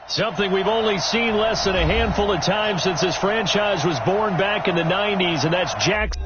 Something we've only seen less than a handful of times since this franchise was born back in the 90s, and that's Jackson.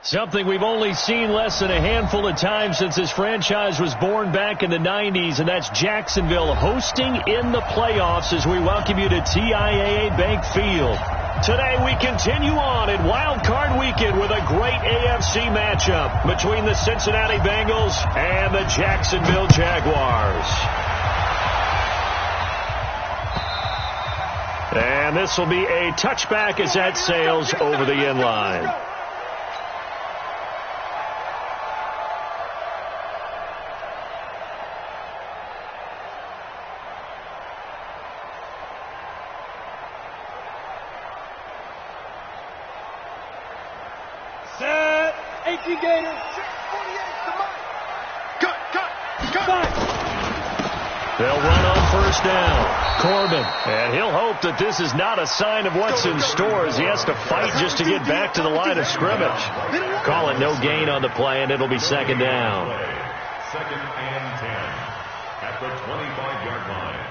Something we've only seen less than a handful of times since this franchise was born back in the 90s, and that's Jacksonville hosting in the playoffs as we welcome you to TIAA Bank Field. Today we continue on in Wild Card Weekend with a great AFC matchup between the Cincinnati Bengals and the Jacksonville Jaguars. And this will be a touchback as that sails over the end line. They'll run on first down. Corbin. And he'll hope that this is not a sign of what's in store as he has to fight just to get back to the line of scrimmage. Call it no gain on the play, and it'll be second down. Second and 10 at the 25-yard line.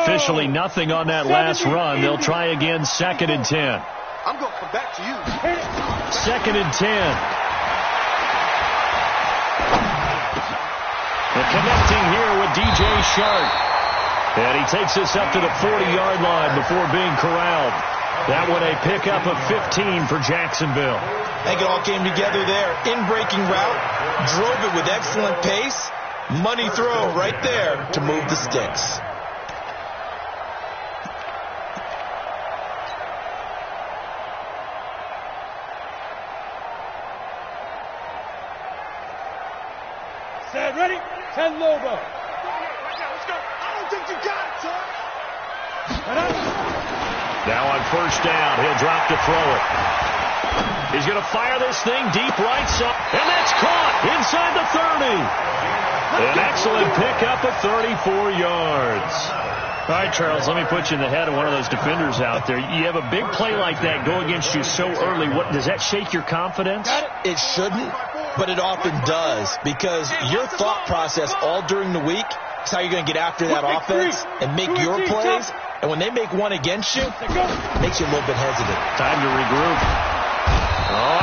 Officially nothing on that last run. They'll try again, second and 10. I'm going to come back to you. Second and 10. And connecting here with DJ Shark. And he takes us up to the 40-yard line before being corralled. That one a pickup of 15 for Jacksonville. I think it all came together there. In-breaking route, drove it with excellent pace. Money throw right there to move the sticks. Set, ready? 10 Lobo. Let's go. I don't think you got it, son. Now on first down, he'll drop to throw it. He's going to fire this thing deep right side, and that's caught inside the 30. An excellent pickup of 34 yards. All right, Charles, let me put you in the head of one of those defenders out there. You have a big play like that go against you so early. What does that shake your confidence? It shouldn't, but it often does, because your thought process all during the week is how you're going to get after that offense and make your plays. And when they make one against you, it makes you a little bit hesitant. Time to regroup.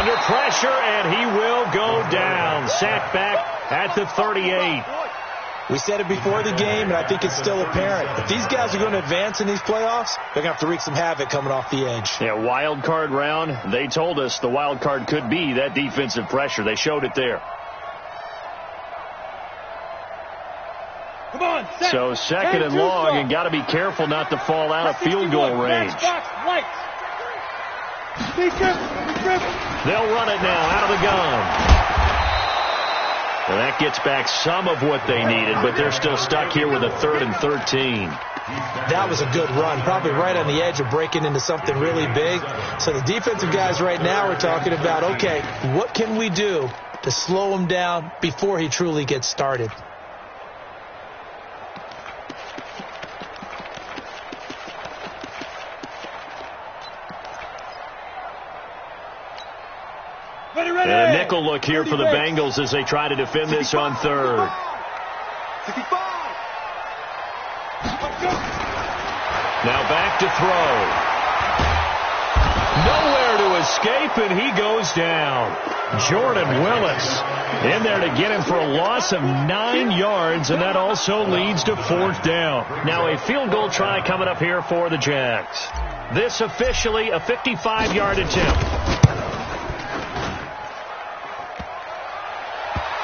Under pressure, and he will go down. Sacked back at the 38. We said it before the game, and I think it's still apparent. If these guys are going to advance in these playoffs, they're going to have to wreak some havoc coming off the edge. Yeah, wild card round. They told us the wild card could be that defensive pressure. They showed it there. Come on, set. So second and long, and got to be careful not to fall out of field goal range. They'll run it now out of the gun. And that gets back some of what they needed, but they're still stuck here with a 3rd and 13. That was a good run, probably right on the edge of breaking into something really big. So the defensive guys right now are talking about, okay, what can we do to slow him down before he truly gets started? And a nickel look here for the Bengals as they try to defend this on 3rd. 65. Now back to throw. Nowhere to escape, and he goes down. Jordan Willis in there to get him for a loss of 9 yards, and that also leads to 4th down. Now a field goal try coming up here for the Jags. This officially a 55-yard attempt.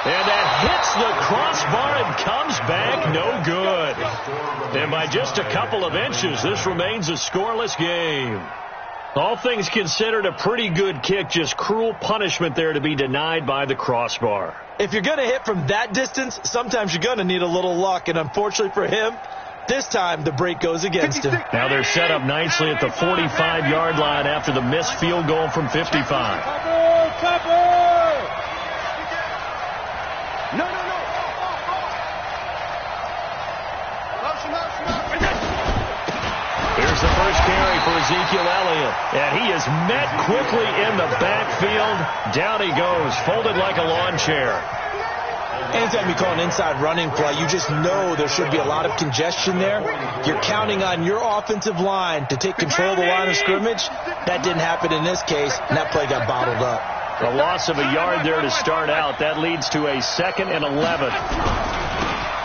And that hits the crossbar and comes back no good. And by just a couple of inches, this remains a scoreless game. All things considered, a pretty good kick, just cruel punishment there to be denied by the crossbar. If you're going to hit from that distance, sometimes you're going to need a little luck. And unfortunately for him, this time the break goes against him. Now they're set up nicely at the 45-yard line after the missed field goal from 55. No. Here's the first carry for Ezekiel Elliott. And he is met quickly in the backfield. Down he goes, folded like a lawn chair. Anytime you call an inside running play, you just know there should be a lot of congestion there. You're counting on your offensive line to take control of the line of scrimmage. That didn't happen in this case, and that play got bottled up. A loss of a yard there to start out. That leads to a 2nd and 11.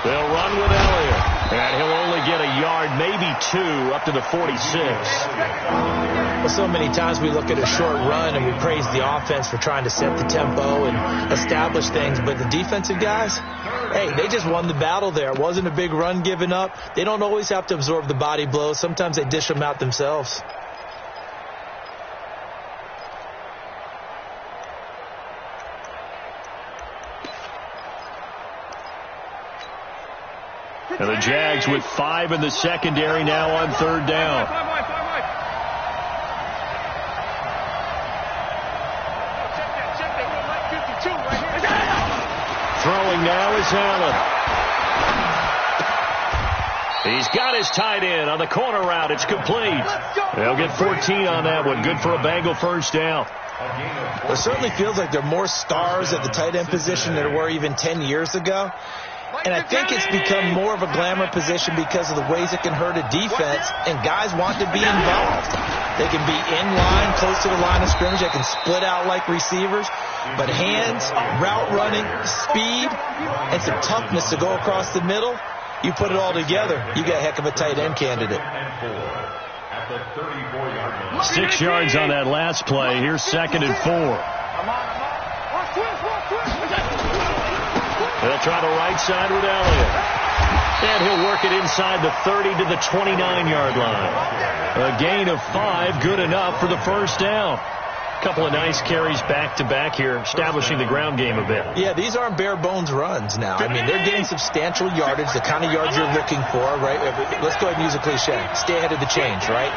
They'll run with Elliott. And he'll only get a yard, maybe 2, up to the 46. Well, so many times we look at a short run and we praise the offense for trying to set the tempo and establish things. But the defensive guys, hey, they just won the battle there. It wasn't a big run given up. They don't always have to absorb the body blows. Sometimes they dish them out themselves. And the Jags with 5 in the secondary now on 3rd down. Throwing now is Allen. He's got his tight end on the corner route. It's complete. They'll get 14 on that one. Good for a Bengal first down. It certainly feels like there are more stars at the tight end position than there were even 10 years ago. And I think it's become more of a glamour position because of the ways it can hurt a defense, and guys want to be involved. They can be in line, close to the line of scrimmage. They can split out like receivers. But hands, route running, speed, and some toughness to go across the middle, you put it all together, you got a heck of a tight end candidate. 6 yards on that last play. Here's 2nd and 4. They'll try the right side with Elliott. And he'll work it inside the 30 to the 29-yard line. A gain of 5, good enough for the first down. A couple of nice carries back-to-back here, establishing the ground game a bit. Yeah, these aren't bare-bones runs now. I mean, they're getting substantial yardage, the kind of yards you're looking for, right? Let's go ahead and use a cliche. Stay ahead of the change, right?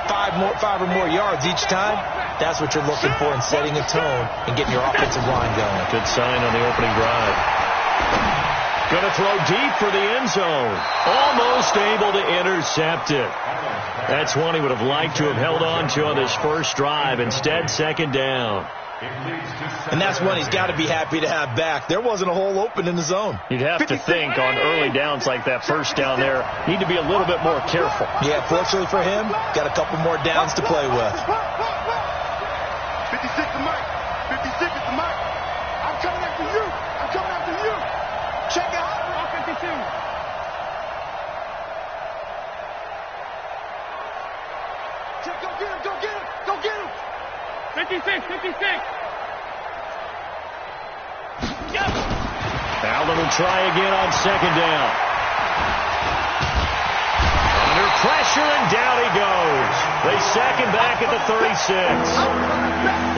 5 or more yards each time, that's what you're looking for in setting a tone and getting your offensive line going. Good sign on the opening drive. Going to throw deep for the end zone. Almost able to intercept it. That's one he would have liked to have held on to on this first drive. Instead, 2nd down. And that's one he's got to be happy to have back. There wasn't a hole open in the zone. You'd have to think on early downs like that first down there, need to be a little bit more careful. Yeah, fortunately for him, got a couple more downs to play with. 56 to Mike. 56 is the Mike. I'm coming after you. I'm coming after you. Check it out. 52. Go get him. Go get him. Go get him. 56. Allen will try again on 2nd down. Under pressure, and down he goes. They sack him back at the 36.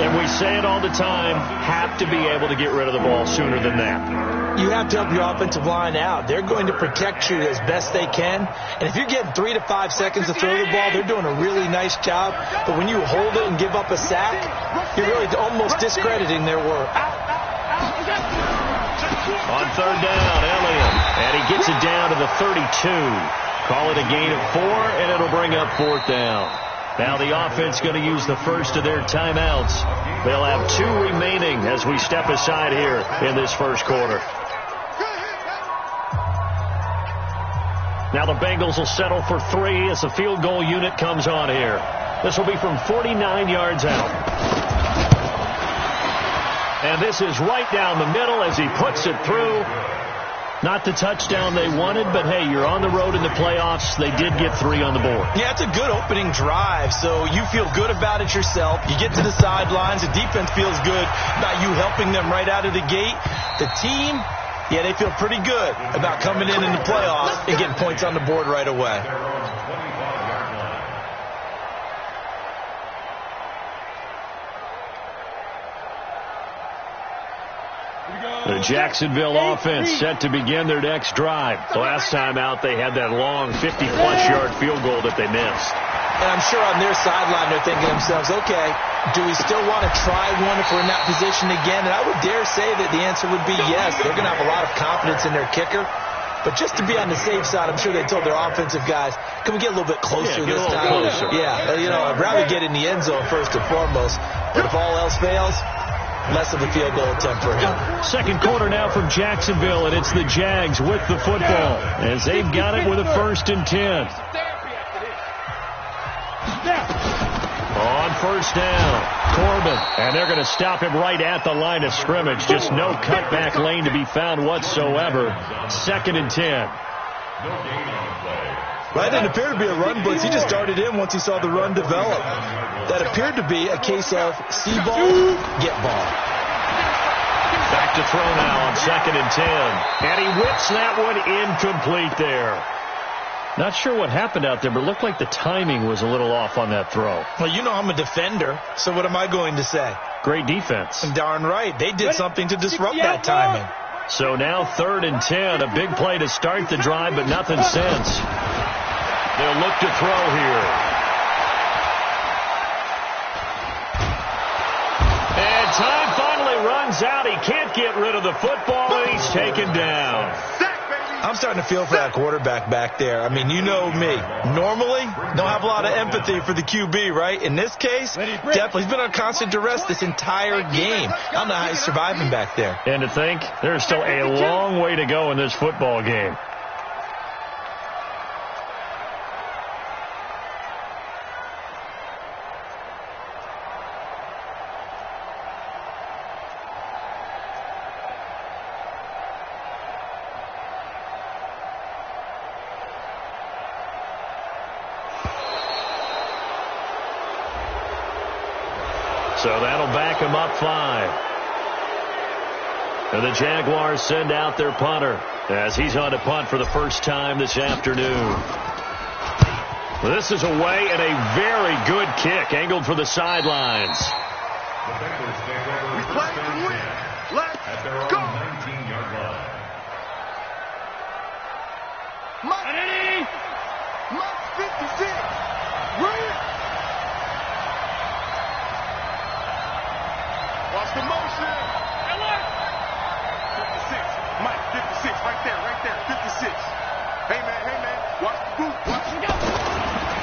And we say it all the time, have to be able to get rid of the ball sooner than that. You have to help your offensive line out. They're going to protect you as best they can. And if you're getting 3 to 5 seconds to throw the ball, they're doing a really nice job. But when you hold it and give up a sack, you're really almost discrediting their work. On third down, Elliott. And he gets it down to the 32. Call it a gain of 4, and it'll bring up fourth down. Now the offense going to use the first of their timeouts. They'll have 2 remaining as we step aside here in this first quarter. Now the Bengals will settle for 3 as the field goal unit comes on here. This will be from 49 yards out. And this is right down the middle as he puts it through. Not the touchdown they wanted, but hey, you're on the road in the playoffs. They did get 3 on the board. Yeah, it's a good opening drive, so you feel good about it yourself. You get to the sidelines. The defense feels good about you helping them right out of the gate. The team, yeah, they feel pretty good about coming in the playoffs and getting points on the board right away. The Jacksonville offense set to begin their next drive. Last time out, they had that long 50-plus yard field goal that they missed. And I'm sure on their sideline, they're thinking to themselves, okay, do we still want to try one if we're in that position again? And I would dare say that the answer would be yes. They're going to have a lot of confidence in their kicker. But just to be on the safe side, I'm sure they told their offensive guys, can we get a little bit closer this time? Closer. Yeah, you know, I'd rather get in the end zone first and foremost. But if all else fails, less of a field goal attempt for him. Second quarter now from Jacksonville, and it's the Jags with the football as they've got it with a 1st and 10. On first down, Corbin, and they're going to stop him right at the line of scrimmage. Just no cutback lane to be found whatsoever. 2nd and 10. That didn't appear to be a run blitz. He just darted in once he saw the run develop. That appeared to be a case of see ball, get ball. Back to throw now on 2nd and 10. And he whips that one incomplete there. Not sure what happened out there, but it looked like the timing was a little off on that throw. Well, you know I'm a defender, so what am I going to say? Great defense. Darn right. They did something to disrupt that timing. So now 3rd and 10. A big play to start the drive, but nothing since. They'll look to throw here. And time finally runs out. He can't get rid of the football, and he's taken down. I'm starting to feel for that quarterback back there. I mean, you know me. Normally, don't have a lot of empathy for the QB, right? In this case, definitely. He's been on constant duress this entire game. I don't know how he's surviving back there. And to think, there's still a long way to go in this football game. So that'll back him up 5. And the Jaguars send out their punter as he's on to punt for the first time this afternoon. This is away and a very good kick angled for the sidelines. We play to win. Let's go. 19-yard line. Mike 56. Right. Watch the motion. 56. Mike, 56. Right there. 56. Hey, man. Watch the boot. Watch the go.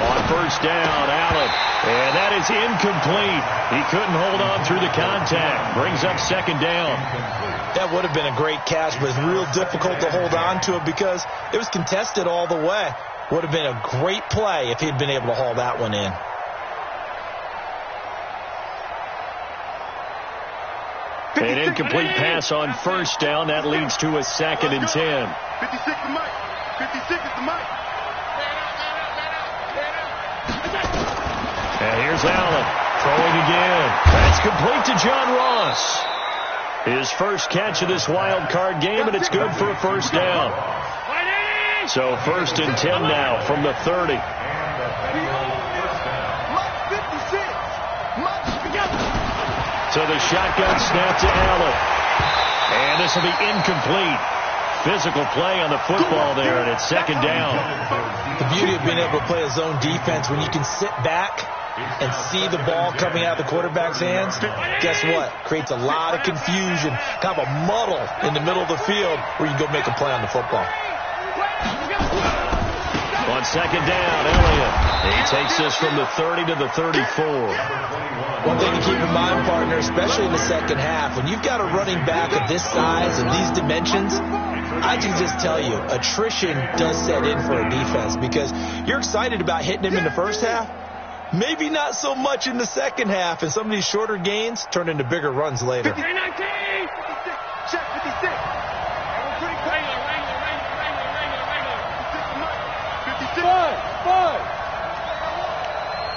On first down, Allen. And that is incomplete. He couldn't hold on through the contact. Brings up 2nd down. That would have been a great catch, but it's real difficult to hold on to it because it was contested all the way. Would have been a great play if he'd been able to haul that one in. An incomplete pass on first down. That leads to a 2nd and 10. 56 to Mike. 56 is the Mike. And here's Allen throwing again. That's complete to John Ross. His first catch of this wild card game, and it's good for a first down. So 1st and 10 now from the 30. So the shotgun snap to Allen. And this will be incomplete. Physical play on the football there, and it's 2nd down. The beauty of being able to play a zone defense when you can sit back and see the ball coming out of the quarterback's hands, guess what? Creates a lot of confusion, kind of a muddle in the middle of the field where you can go make a play on the football. On 2nd down, Elliott. He takes this from the 30 to the 34. One thing to keep in mind, partner, especially in the second half, when you've got a running back of this size and these dimensions, I can just tell you, attrition does set in for a defense because you're excited about hitting him in the first half. Maybe not so much in the second half, and some of these shorter gains turn into bigger runs later. 56. Check 56. 56. Five.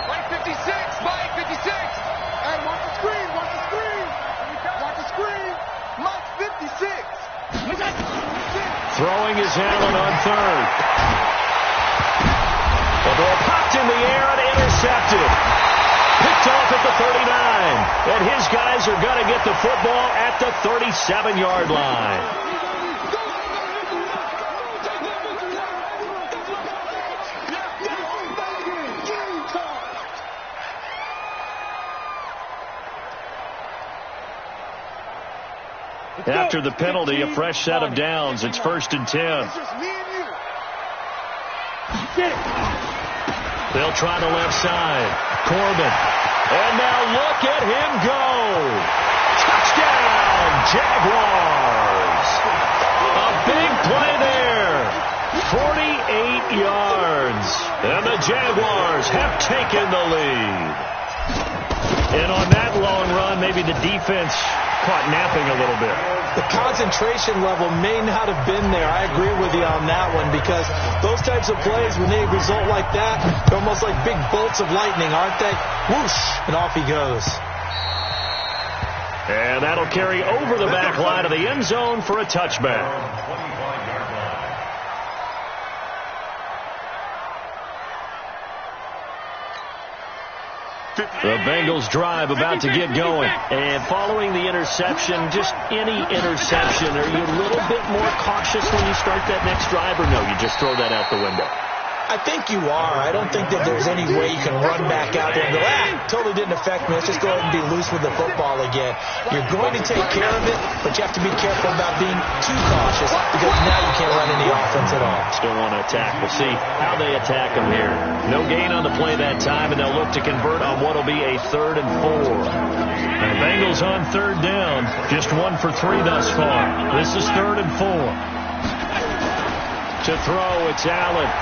Mike 56. Mike 56. Hey, watch the screen. Watch the screen. Watch the screen. Mike 56. Throwing is Allen on 3rd. The ball popped in the air and intercepted. Picked off at the 39. And his guys are going to get the football at the 37-yard line. After the penalty, a fresh set of downs. It's 1st and 10. They'll try the left side. Corbin. And now look at him go. Touchdown, Jaguars. A big play there. 48 yards. And the Jaguars have taken the lead. And on that long run, maybe the defense caught napping a little bit. The concentration level may not have been there. I agree with you on that one because those types of plays, when they result like that, they're almost like big bolts of lightning, aren't they? Whoosh, and off he goes. And that'll carry over the back line of the end zone for a touchback. The Bengals drive about to get going. And following the interception, just any interception, are you a little bit more cautious when you start that next drive, or no, you just throw that out the window? I think you are. I don't think that there's any way you can run back out there and go, totally didn't affect me. Let's just go ahead and be loose with the football again. You're going to take care of it, but you have to be careful about being too cautious because now you can't run any offense at all. Still want to attack. We'll see how they attack them here. No gain on the play that time, and they'll look to convert on what will be a 3rd and 4. And the Bengals on 3rd down. Just 1 for 3 thus far. This is 3rd and 4. To throw, it's Allen.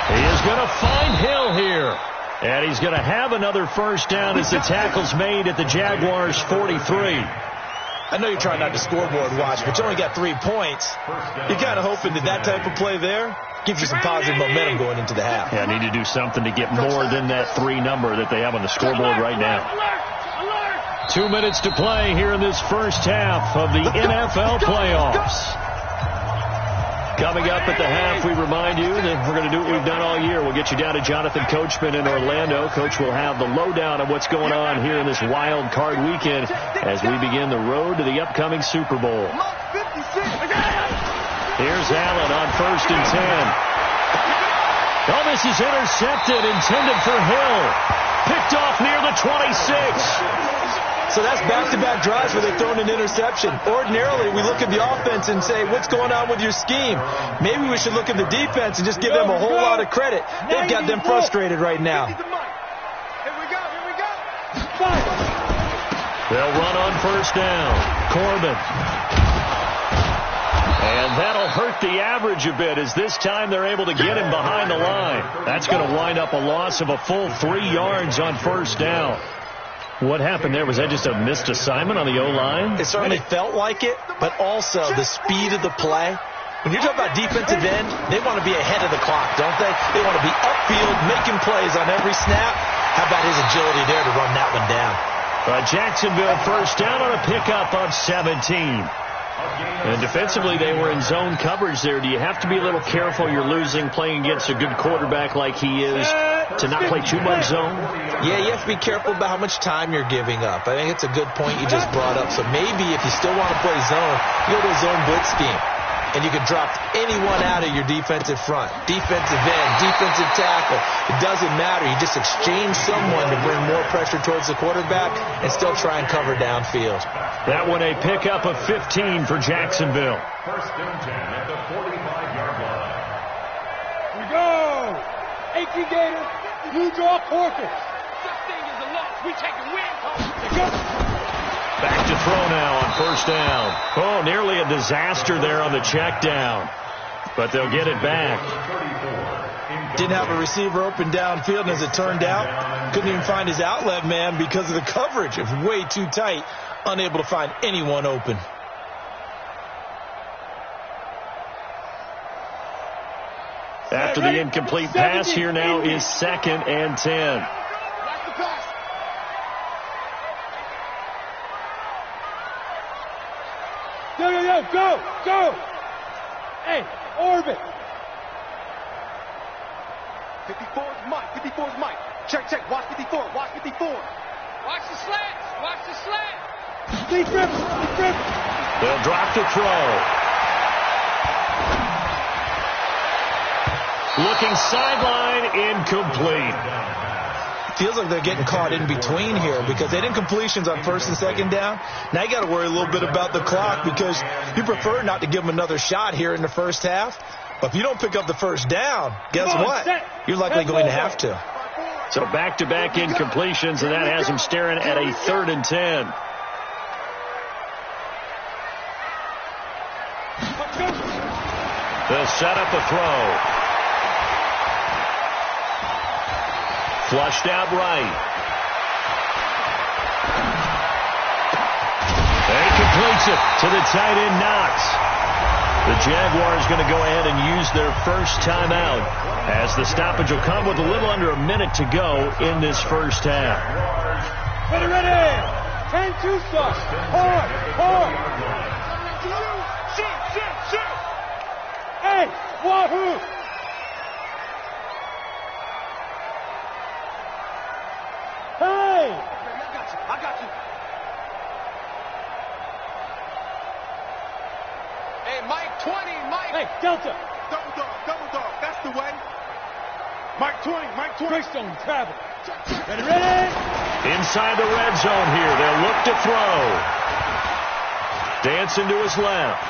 He is going to find Hill here. And he's going to have another first down as the tackle's made at the Jaguars' 43. I know you're trying not to scoreboard watch, but you only got 3 points. You're kind of hoping that type of play there gives you some positive momentum going into the half. Yeah, need to do something to get more than that 3 number that they have on the scoreboard right now. 2 minutes to play here in this first half of the NFL playoffs. Coming up at the half, we remind you that we're going to do what we've done all year. We'll get you down to Jonathan Coachman in Orlando. Coach will have the lowdown of what's going on here in this wild card weekend as we begin the road to the upcoming Super Bowl. Here's Allen on 1st and 10. Oh, this is intercepted, intended for Hill. Picked off near the 26. So that's back-to-back drives where they've thrown an interception. Ordinarily, we look at the offense and say, what's going on with your scheme? Maybe we should look at the defense and just give them a whole lot of credit. They've got them frustrated right now. Here we go. They'll run on 1st down. Corbin. And that'll hurt the average a bit as this time they're able to get him behind the line. That's going to wind up a loss of a full 3 yards on 1st down. What happened there? Was that just a missed assignment on the O-line? It certainly felt like it, but also the speed of the play. When you're talking about defensive end, they want to be ahead of the clock, don't they? They want to be upfield, making plays on every snap. How about his agility there to run that one down? Jacksonville first down on a pickup of 17. And defensively, they were in zone coverage there. Do you have to be a little careful? You're losing, playing against a good quarterback like he is, to not play too much zone? Yeah, you have to be careful about how much time you're giving up. I think it's a good point you just brought up. So maybe if you still want to play zone, you go to a zone blitz scheme. And you can drop anyone out of your defensive front, defensive end, defensive tackle. It doesn't matter. You just exchange someone to bring more pressure towards the quarterback and still try and cover downfield. That one a pickup of 15 for Jacksonville. First and 10 at the 45-yard line. We go. 18 Gators, you draw quarters. Such thing as a loss. We taking wins home. Let's go. Back to throw now on first down. Oh, nearly a disaster there on the check down. But they'll get it back. Didn't have a receiver open downfield, and as it turned out, couldn't even find his outlet man because of the coverage. It was way too tight, unable to find anyone open. After the incomplete pass, here now is 2nd and 10. Go. Hey, orbit. 54 is Mike. 54 is Mike. Check. Watch 54. Watch 54. Watch the slant. Deep rip. They'll drop to throw. Looking sideline, incomplete. Feels like they're getting caught in between here because they didn't completions on first and second down. Now you got to worry a little bit about the clock because you prefer not to give them another shot here in the first half. But if you don't pick up the first down, guess what? You're likely going to have to. So back-to-back incompletions, and that has them staring at a 3rd and 10. They'll set up a throw. Flushed out right. He completes it to the tight end, Knox. The Jaguars going to go ahead and use their first timeout as the stoppage will come with a little under a minute to go in this first half. Ready. 10-2 start. Hard. Shoot. Hey, wahoo. Hey! I got you. Hey, Mike 20, Mike. Hey, Delta. Double dog. That's the way. Mike 20. Greystone, travel. Ready? Inside the red zone here. They'll look to throw. Dancing to his left.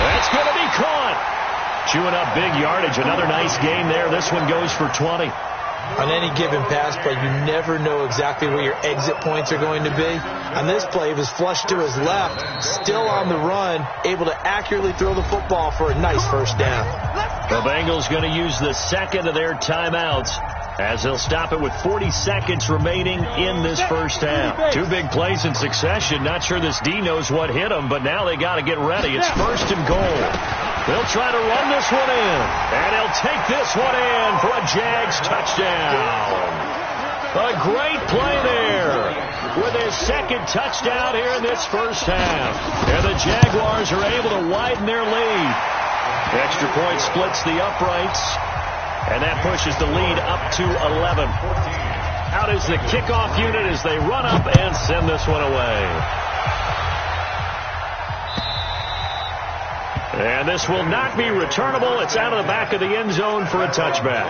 That's going to be caught. Chewing up big yardage. Another nice game there. This one goes for 20. On any given pass play, you never know exactly where your exit points are going to be. On this play, he was flushed to his left, still on the run, able to accurately throw the football for a nice first down. The Bengals going to use the second of their timeouts as they'll stop it with 40 seconds remaining in this first half. 2 big plays in succession. Not sure this D knows what hit them, but now they got to get ready. It's 1st and goal. They'll try to run this one in, and he'll take this one in for a Jags touchdown. A great play there with his second touchdown here in this first half. And the Jaguars are able to widen their lead. Extra point splits the uprights, and that pushes the lead up to 11. Out is the kickoff unit as they run up and send this one away. And this will not be returnable. It's out of the back of the end zone for a touchback.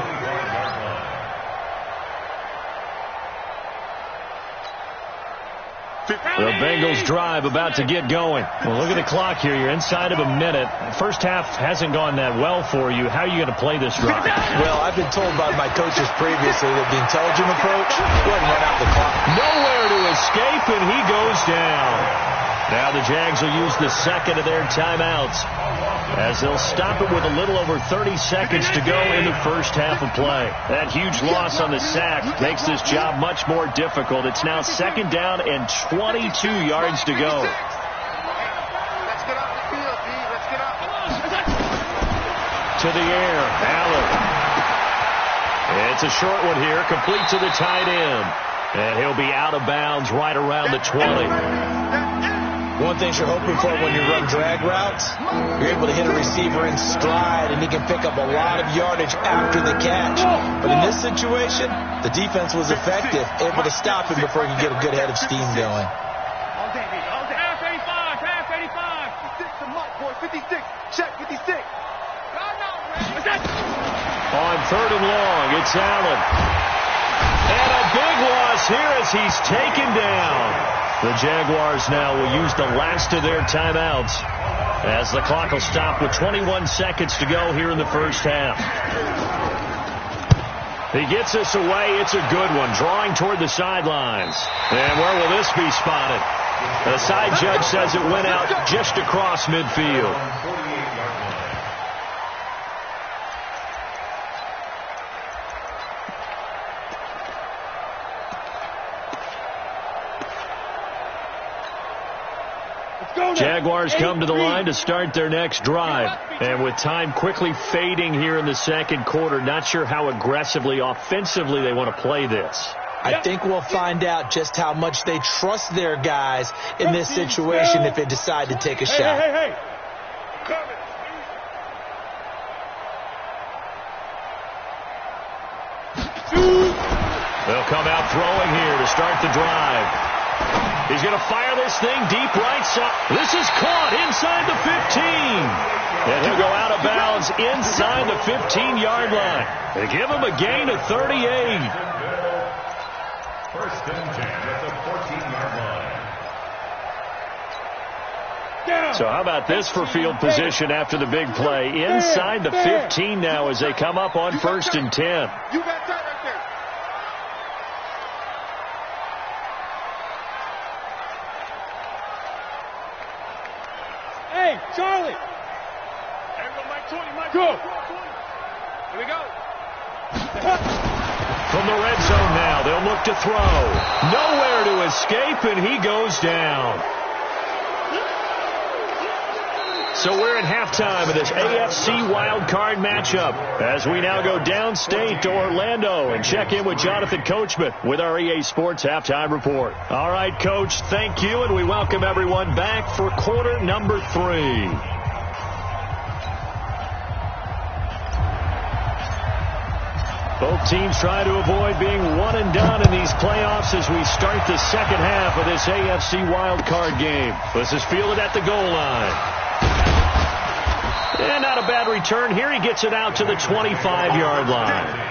The Bengals drive about to get going. Well, look at the clock here. You're inside of a minute. First half hasn't gone that well for you. How are you going to play this drive? Well, I've been told by my coaches previously that the intelligent approach wasn't run out the clock. Nowhere to escape, and he goes down. Now the Jags will use the second of their timeouts as they'll stop it with a little over 30 seconds to go in the first half of play. That huge loss on the sack makes this job much more difficult. It's now 2nd down and 22 yards to go. Let's get off the field, D. Let's get off. To the air, Allen. It's a short one here, complete to the tight end. And he'll be out of bounds right around the 20. One thing you're hoping for when you run drag routes, you're able to hit a receiver in stride, and he can pick up a lot of yardage after the catch. But in this situation, the defense was effective, able to stop him before he could get a good head of steam going. Half 85, half 85. 56, check 56. On 3rd and long, it's Allen. And a big loss here as he's taken down. The Jaguars now will use the last of their timeouts as the clock will stop with 21 seconds to go here in the first half. He gets us away. It's a good one, drawing toward the sidelines. And where will this be spotted? The side judge says it went out just across midfield. Jaguars come to the line to start their next drive. And with time quickly fading here in the second quarter, not sure how aggressively, offensively they want to play this. I think we'll find out just how much they trust their guys in this situation if they decide to take a shot. Hey. They'll come out throwing here to start the drive. He's going to fire this thing deep right side. This is caught inside the 15. And he'll go out of bounds inside the 15-yard line. They give him a gain of 38. First and 10 at the 14-yard line. So how about this for field position after the big play? Inside the 15 now as they come up on 1st and 10. You got that right there. Hey, Charlie. Go. Here we go. From the red zone now, they'll look to throw. Nowhere to escape, and he goes down. So we're at halftime of this AFC wildcard matchup as we now go downstate to Orlando and check in with Jonathan Coachman with our EA Sports Halftime Report. All right, Coach, thank you, and we welcome everyone back for quarter number 3. Both teams try to avoid being one and done in these playoffs as we start the second half of this AFC wildcard game. This is fielded at the goal line. And not a bad return here. He gets it out to the 25-yard line.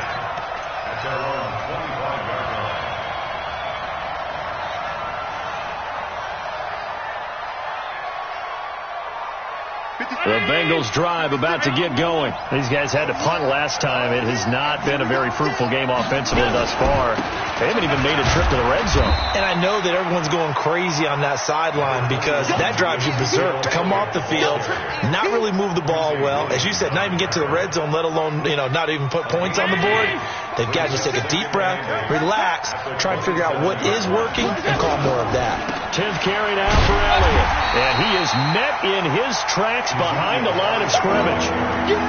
The Bengals drive about to get going. These guys had to punt last time. It has not been a very fruitful game offensively thus far. They haven't even made a trip to the red zone. And I know that everyone's going crazy on that sideline because that drives you berserk to come off the field, not really move the ball well. As you said, not even get to the red zone, let alone, not even put points on the board. They've got to just take a deep breath, relax, try and figure out what is working, and call more of that. 10th carry now for Elliott. And he is met in his tracks behind the line of scrimmage.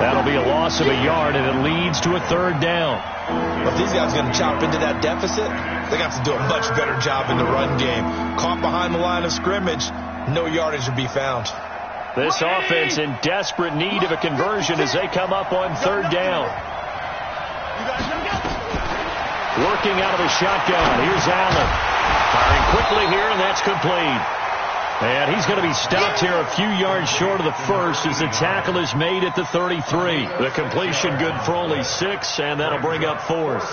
That'll be a loss of a yard, and it leads to a 3rd down. If these guys are going to chop into that deficit, they got to do a much better job in the run game. Caught behind the line of scrimmage, no yardage to be found. This offense in desperate need of a conversion as they come up on 3rd down. Working out of the shotgun. Here's Allen. Firing quickly here, and that's complete. And he's going to be stopped here a few yards short of the first as the tackle is made at the 33. The completion good for only 6, and that'll bring up 4th.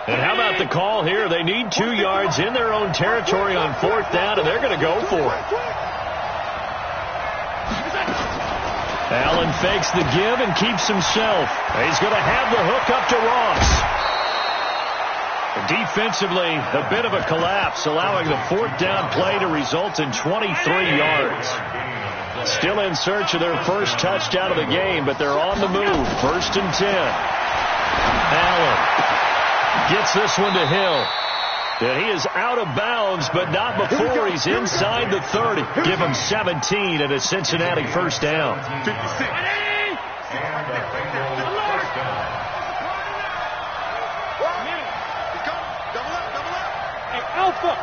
And how about the call here? They need 2 yards in their own territory on 4th down, and they're going to go for it. Allen fakes the give and keeps himself. He's going to have the hook up to Ross. Defensively, a bit of a collapse, allowing the 4th down play to result in 23 yards. Still in search of their first touchdown of the game, but they're on the move. 1st and 10. Allen gets this one to Hill. And he is out of bounds, but not before he's inside the 30. Give him 17 and a Cincinnati 1st down. 56. Alpha.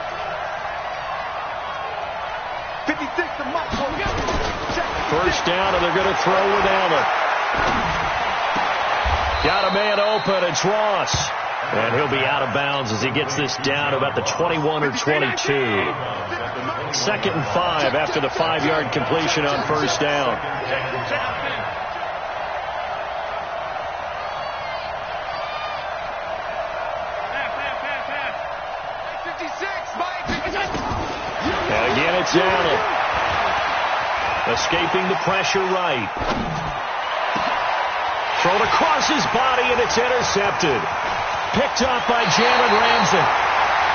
56 to Mike. First down, and they're going to throw with Allen. Got a man open. It's Ross. And he'll be out of bounds as he gets this down to about the 21 or 22. 2nd and 5 after the 5-yard completion on first down. And again, it's Allen. Escaping the pressure right. Thrown across his body, and it's intercepted. Picked up by Jalen Ramsey.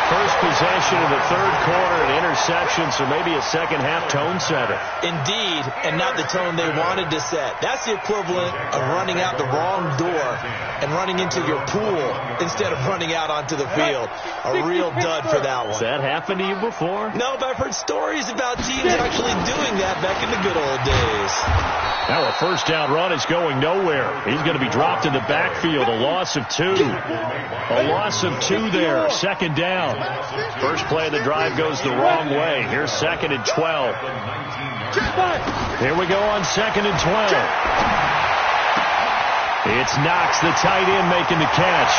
First possession of the third quarter, an interception, so maybe a second-half tone setter. Indeed, and not the tone they wanted to set. That's the equivalent of running out the wrong door and running into your pool instead of running out onto the field. A real dud for that one. Has that happened to you before? No, but I've heard stories about teams actually doing that back in the good old days. Now a first down run is going nowhere. He's going to be dropped in the backfield. A loss of 2. A loss of 2 there. Second down. First play of the drive goes the wrong way. Here's 2nd and 12. Here we go on 2nd and 12. It's Knox, the tight end, making the catch.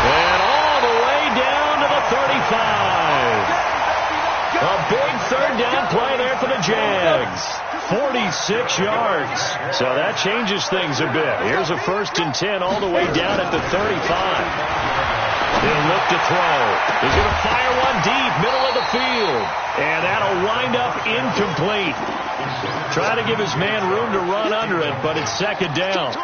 And all the way down to the 35. A big third down play there for the Jags. 46 yards. So that changes things a bit. Here's a 1st and 10 all the way down at the 35. He'll look to throw. He's going to fire one deep, middle of the field. And that'll wind up incomplete. Trying to give his man room to run under it, but it's 2nd down.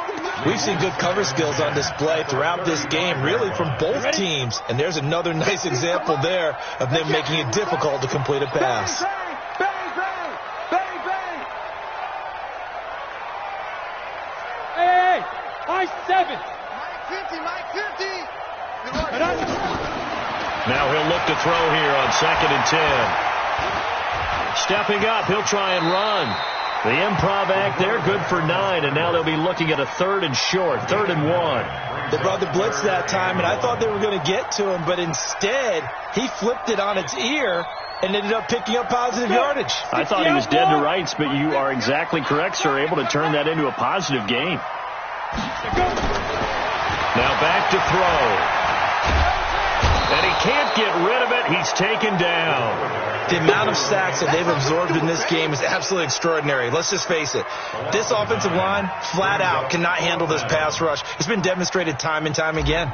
We've seen good cover skills on display throughout this game, really from both teams. And there's another nice example there of them making it difficult to complete a pass. Hey, high 7. Mike 50. Now he'll look to throw here on 2nd and 10. Stepping up, he'll try and run. The improv act there, good for 9, and now they'll be looking at a 3rd and short, 3rd and 1. They brought the blitz that time, and I thought they were going to get to him, but instead he flipped it on its ear and ended up picking up positive yardage. I thought he was dead to rights, but you are exactly correct, sir, able to turn that into a positive gain. Now back to throw. And he can't get rid of it. He's taken down. The amount of sacks that they've absorbed in this game is absolutely extraordinary. Let's just face it. This offensive line, flat out, cannot handle this pass rush. It's been demonstrated time and time again.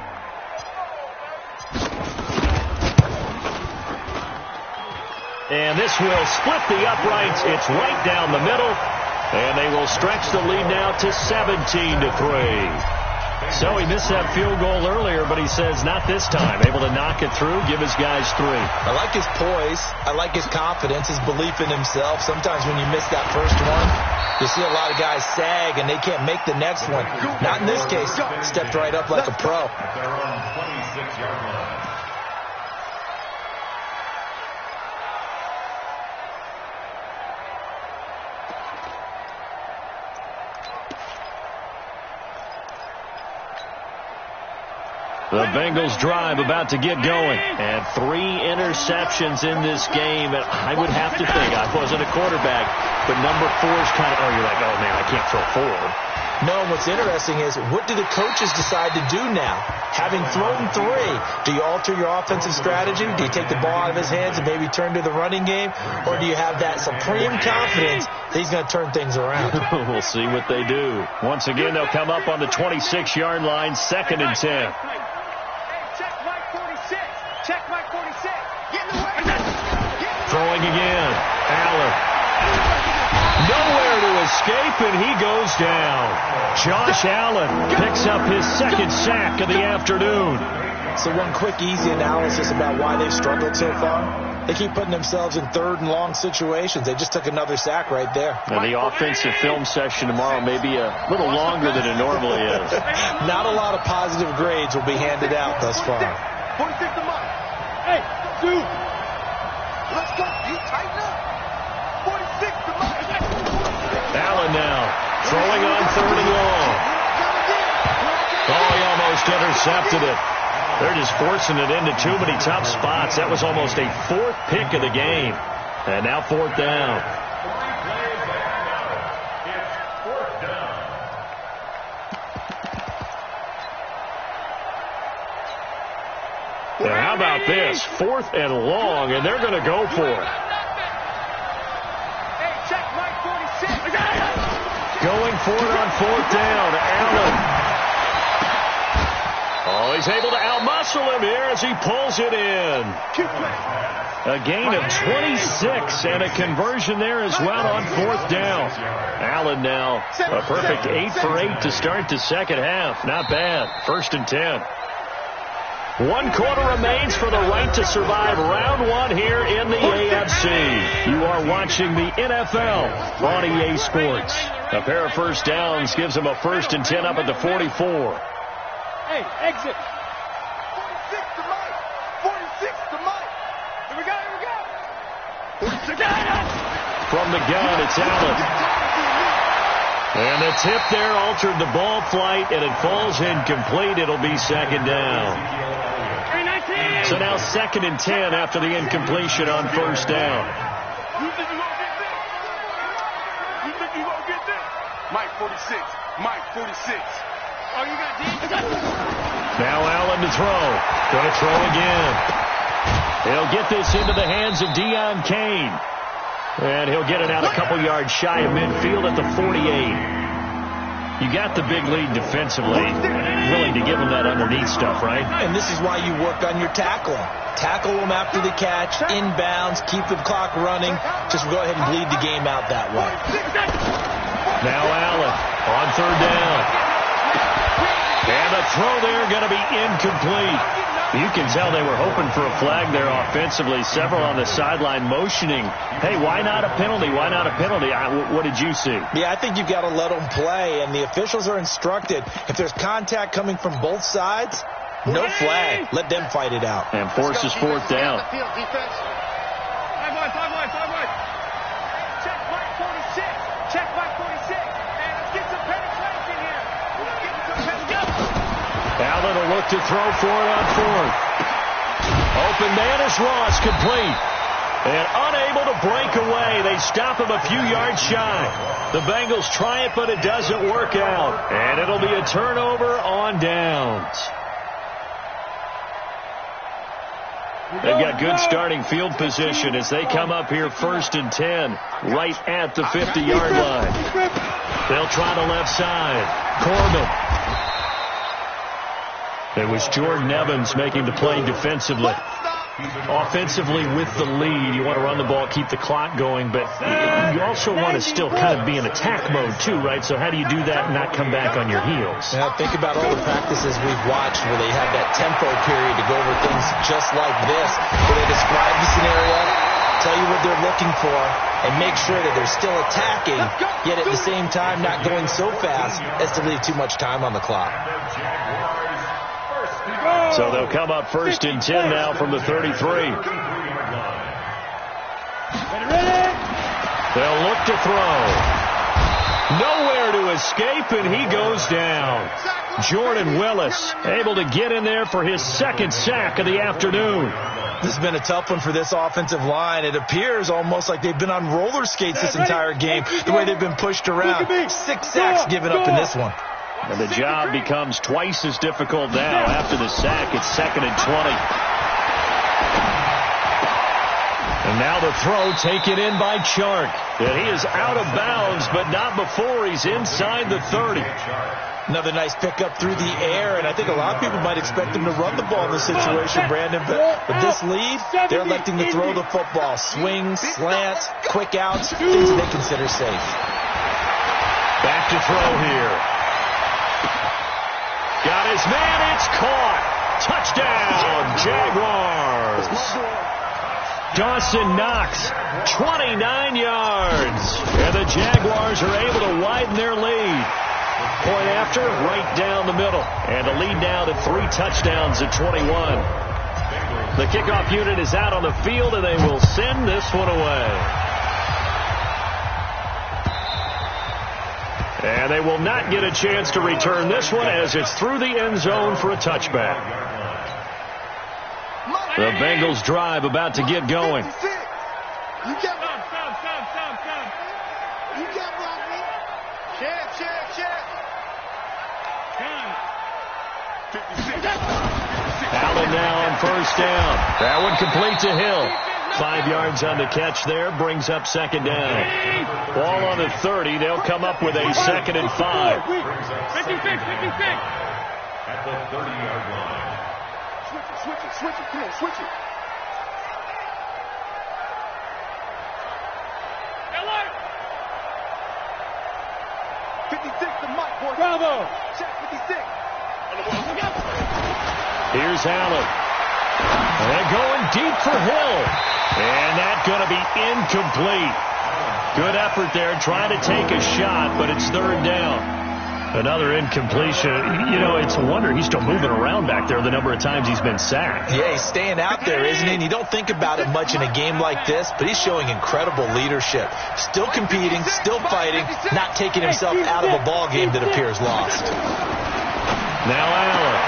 And this will split the uprights. It's right down the middle. And they will stretch the lead now to 17-3. So he missed that field goal earlier, but he says not this time. Able to knock it through, give his guys 3. I like his poise. I like his confidence, his belief in himself. Sometimes when you miss that first one, you see a lot of guys sag and they can't make the next one. Not in this case. Stepped right up like a pro. They're on 26-yard line. The Bengals drive about to get going. And 3 interceptions in this game. And I would have to think, I wasn't a quarterback, but number 4 is kind of, you're like, oh, man, I can't throw 4. No, what's interesting is, what do the coaches decide to do now? Having thrown 3, do you alter your offensive strategy? Do you take the ball out of his hands and maybe turn to the running game? Or do you have that supreme confidence that he's going to turn things around? We'll see what they do. Once again, they'll come up on the 26-yard line, 2nd and 10. Throwing again. Allen. Nowhere to escape, and he goes down. Josh Allen picks up his 2nd sack of the afternoon. So one quick, easy analysis about why they've struggled so far. They keep putting themselves in 3rd and long situations. They just took another sack right there. And the offensive film session tomorrow may be a little longer than it normally is. Not a lot of positive grades will be handed out thus far. 46 to Mike. Hey, dude. Let's go. You tighten up. 46 to Mike. Allen now throwing on 3rd and long. Oh, he almost intercepted it. They're just forcing it into too many tough spots. That was almost a 4th pick of the game. And now 4th down. And how about this? 4th and long, and they're going to go for it. Going for it on 4th down. Allen. Oh, he's able to outmuscle him here as he pulls it in. A gain of 26 and a conversion there as well on 4th down. Allen now a perfect 8 for 8 to start the second half. Not bad. 1st and 10. 1 quarter remains for the right to survive round 1 here in the AFC. You are watching the NFL on EA Sports. A pair of first downs gives them a 1st and 10 up at the 44. Hey, exit. 46 to Mike. 46 to Mike. Here we go, here we go. 46 to Mike. From the gun, it's Allen. And the tip there altered the ball flight, and it falls incomplete. It'll be 2nd down. So now 2nd and 10 after the incompletion on 1st down. You think you're going to get this? You think you're going to get this? Mike 46. Mike 46. Oh, you got deep? Now Allen to throw. Going to throw again. He'll get this into the hands of Deion Kane. And he'll get it out a couple yards shy of midfield at the 48. You got the big lead defensively. Willing to give him that underneath stuff, right? And this is why you work on your tackling. Tackle them after the catch, inbounds, keep the clock running. Just go ahead and bleed the game out that way. Now Allen on 3rd down. And the throw there going to be incomplete. You can tell they were hoping for a flag there offensively. Several on the sideline motioning, hey, why not a penalty? Why not a penalty? What did you see? Yeah, I think you've got to let them play, and the officials are instructed. If there's contact coming from both sides, no flag. Let them fight it out. And forces 4th down. Check Mike 46. Check Mike 46. And let's get some penetration here. Let's get some penetration. Allen will look to throw for it on 4th. Open man is Ross, complete. And unable to break away. They stop him a few yards shy. The Bengals try it, but it doesn't work out. And it'll be a turnover on downs. They've got good starting field position as they come up here 1st and 10, right at the 50-yard line. They'll try the left side. Corbin. It was Jordan Evans making the play defensively. Offensively with the lead, you want to run the ball, keep the clock going, but you also want to still kind of be in attack mode too, right? So how do you do that and not come back on your heels? Now think about all the practices we've watched where they have that tempo period to go over things just like this, where they describe the scenario, tell you what they're looking for, and make sure that they're still attacking, yet at the same time not going so fast as to leave too much time on the clock. So they'll come up 1st and 10 now from the 33. They'll look to throw. Nowhere to escape, and he goes down. Jordan Willis able to get in there for his 2nd sack of the afternoon. This has been a tough one for this offensive line. It appears almost like they've been on roller skates this entire game, the way they've been pushed around. 6 sacks given up in this one. And the job becomes twice as difficult now. After the sack, it's 2nd and 20. And now the throw taken in by Chark. And he is out of bounds, but not before he's inside the 30. Another nice pickup through the air, and I think a lot of people might expect them to run the ball in this situation, Brandon. But with this lead, they're electing to throw the football. Swings, slants, quick outs, things they consider safe. Back to throw here. Got his man, it's caught. Touchdown, Jaguars. Dawson Knox, 29 yards. And the Jaguars are able to widen their lead. Point after, right down the middle. And the lead now to 3 touchdowns at 21. The kickoff unit is out on the field, and they will send this one away. And they will not get a chance to return this one as it's through the end zone for a touchback. The Bengals drive about to get going. You can't stop. You can't block me. Check. Time. 56. Allen now on first down. That one complete to Hill. 5 yards on the catch there, brings up second down. Ball on the 30. They'll come up with a 2nd and 5. 56. At the 30-yard line. Switch it. Come on, switch it. Alert! 56 to Mike, boy. Bravo! Check 56. Here's Allen. And they're going deep for Hill. And that's going to be incomplete. Good effort there, trying to take a shot, but it's 3rd down. Another incompletion. You know, it's a wonder he's still moving around back there the number of times he's been sacked. Yeah, he's staying out there, isn't he? And you don't think about it much in a game like this, but he's showing incredible leadership. Still competing, still fighting, not taking himself out of a ball game that appears lost. Now Allen.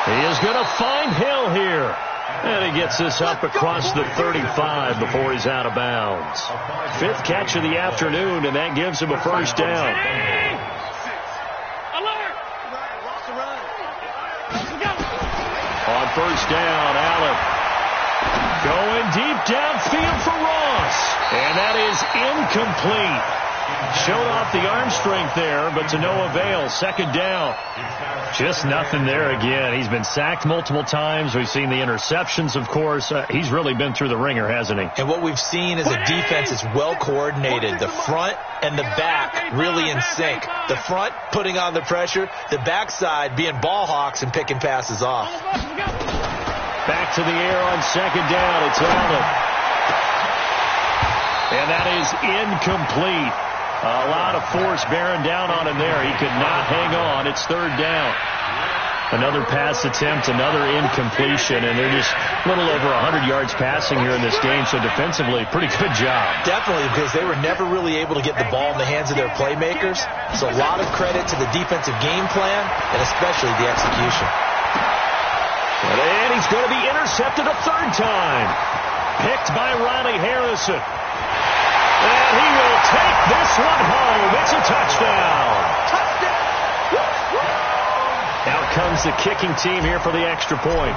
He is going to find Hill here. And he gets this up across the 35 before he's out of bounds. 5th catch of the afternoon, and that gives him a first down. On first down, Allen going deep downfield for Ross. And that is incomplete. Showed off the arm strength there, but to no avail. 2nd down. Just nothing there again. He's been sacked multiple times. We've seen the interceptions, of course. He's really been through the ringer, hasn't he? And what we've seen is a defense that's well coordinated. The front and the back really in sync. The front putting on the pressure. The backside being ball hawks and picking passes off. Back to the air on 2nd down. It's Allen. And that is incomplete. A lot of force bearing down on him there. He could not hang on. It's 3rd down. Another pass attempt, another incompletion, and they're just a little over 100 yards passing here in this game, so defensively, pretty good job. Definitely, because they were never really able to get the ball in the hands of their playmakers. So a lot of credit to the defensive game plan, and especially the execution. And he's going to be intercepted a 3rd time. Picked by Riley Harrison. And he will take this one home. It's a touchdown. Out comes the kicking team here for the extra point.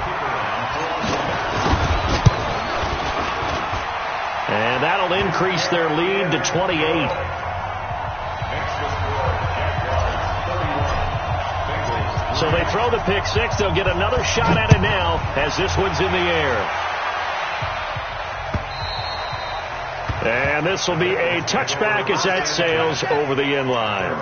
And that'll increase their lead to 28. So they throw the pick 6. They'll get another shot at it now as this one's in the air. And this will be a touchback as that sails over the end line.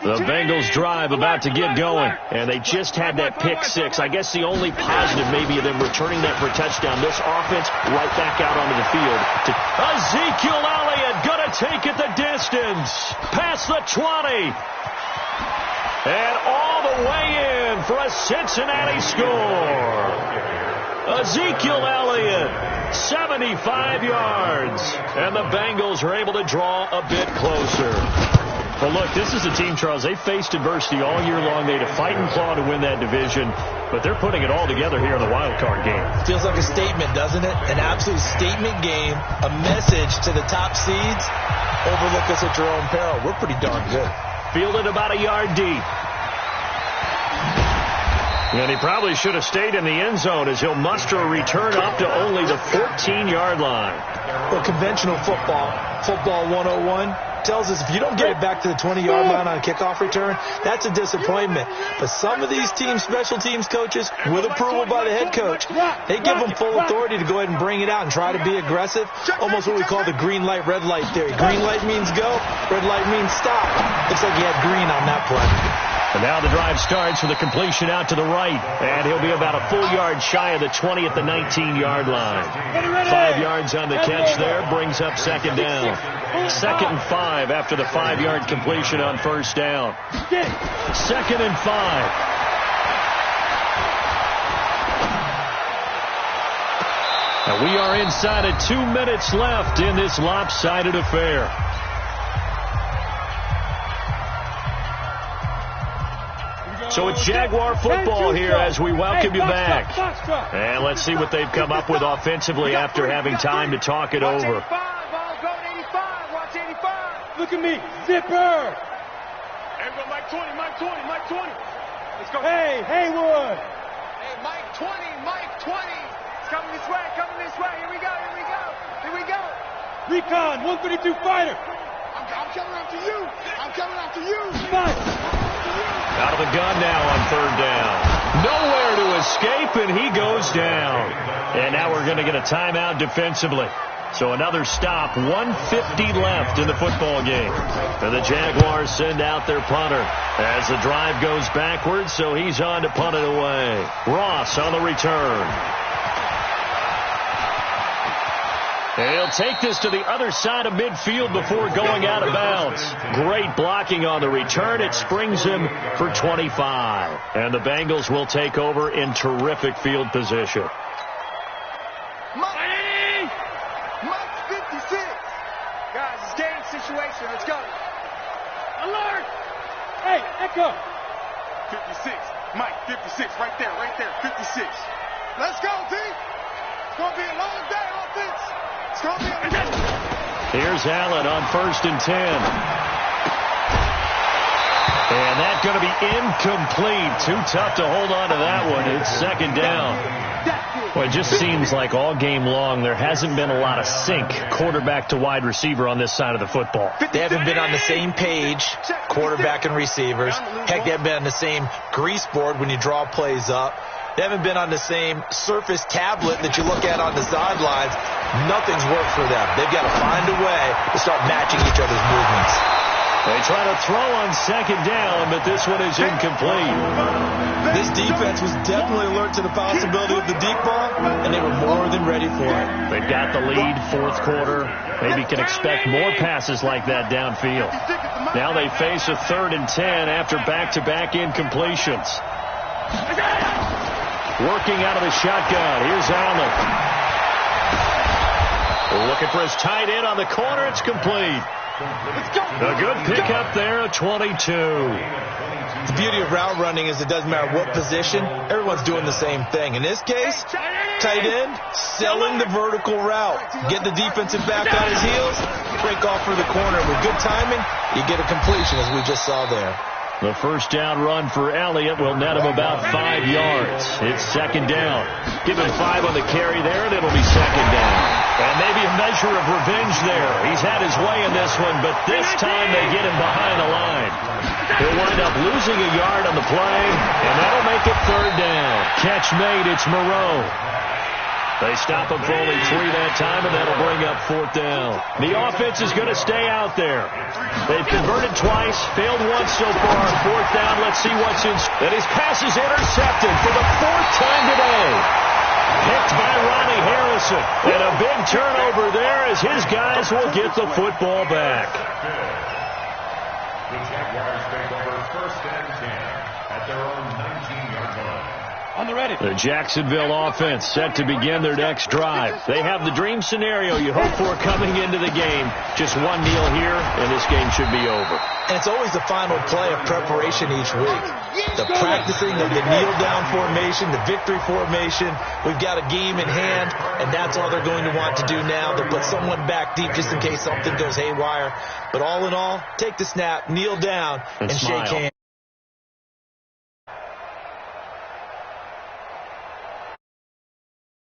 The Bengals drive about to get going, and they just had that pick 6. I guess the only positive maybe of them returning that for a touchdown. This offense right back out onto the field. Ezekiel Elliott going to take it the distance. Past the 20. And all the way in for a Cincinnati score. Ezekiel Elliott, 75 yards. And the Bengals are able to draw a bit closer. Well, look, this is a team, Charles. They faced adversity all year long. They had to fight and claw to win that division, but they're putting it all together here in the wild card game. Feels like a statement, doesn't it? An absolute statement game, a message to the top seeds. Overlook us at your own peril. We're pretty darn good. Fielded about a yard deep. And he probably should have stayed in the end zone as he'll muster a return up to only the 14-yard line. Well, conventional football 101, tells us if you don't get it back to the 20-yard line on a kickoff return, that's a disappointment. But some of these teams, special teams coaches, with approval by the head coach, they give them full authority to go ahead and bring it out and try to be aggressive. Almost what we call the green light, red light theory. Green light means go, red light means stop. Looks like he had green on that play. And now the drive starts with a completion out to the right. And he'll be about a full yard shy of the 20 at the 19-yard line. 5 yards on the catch there, brings up second down. 2nd and 5 after the 5-yard completion on first down. 2nd and 5. A We are inside of 2 minutes left in this lopsided affair. So it's Jaguar football here as we welcome you back. And let's see what they've come up with offensively after having time to talk it over. Look at me, zipper. Everyone, Mike 20, Mike 20, Mike 20. Let's go. Hey, Haywood. Hey, Mike 20, Mike 20. It's coming this way, coming this way. Here we go, here we go, here we go. Recon, 132 fighter. I'm coming after you. I'm coming after you. Fight. Out of the gun now on third down. Nowhere to escape, and he goes down. And now we're going to get a timeout defensively. So another stop, 1:50 left in the football game. And the Jaguars send out their punter as the drive goes backwards, so he's on to punt it away. Ross on the return. And he'll take this to the other side of midfield before going out of bounds. Great blocking on the return. It springs him for 25. And the Bengals will take over in terrific field position. Mike 56. Guys, it's game situation. Let's go. Alert. Hey, Echo. 56. Mike 56. Right there, 56. Let's go, D. It's going to be a long day, offense. It's going to be a long day. Here's Allen on 1st and 10. And that's going to be incomplete. Too tough to hold on to that one. It's second down. Well, it just seems like all game long there hasn't been a lot of sync quarterback to wide receiver on this side of the football. They haven't been on the same page, quarterback and receivers. Heck, they haven't been on the same grease board when you draw plays up. They haven't been on the same Surface tablet that you look at on the sidelines. Nothing's worked for them. They've got to find a way to start matching each other's movements. They try to throw on second down, but this one is incomplete. This defense was definitely alert to the possibility of the deep ball, and they were more than ready for it. They've got the lead, fourth quarter. Maybe can expect more passes like that downfield. Now they face a 3rd and 10 after back-to-back incompletions. Working out of the shotgun. Here's Allen. Looking for his tight end on the corner. It's complete. A good pickup there, a 22. The beauty of route running is it doesn't matter what position. Everyone's doing the same thing. In this case, tight end, selling the vertical route. Get the defensive back on his heels, break off for the corner. With good timing, you get a completion, as we just saw there. The first down run for Elliott will net him about 5 yards. It's second down. Give him 5 on the carry there, and it'll be second down. And maybe a measure of revenge there. He's had his way in this one, but this time they get him behind the line. He'll wind up losing a yard on the play, and that'll make it third down. Catch made, it's Moreau. They stop him for only 3 that time, and that'll bring up 4th down. The offense is going to stay out there. They've converted twice, failed once so far. 4th down, let's see what's in. And his pass is intercepted for the 4th time today. Picked by Ronnie Harrison. And a big turnover there as his guys will get the football back. The Jaguars take over 1st and 10 at their own 19-yard line. On the ready. The Jacksonville offense set to begin their next drive. They have the dream scenario you hope for coming into the game. Just one kneel here, and this game should be over. And it's always the final play of preparation each week. The practicing of the kneel-down formation, the victory formation. We've got a game in hand, and that's all they're going to want to do now. They'll put someone back deep just in case something goes haywire. But all in all, take the snap, kneel down, and shake hands.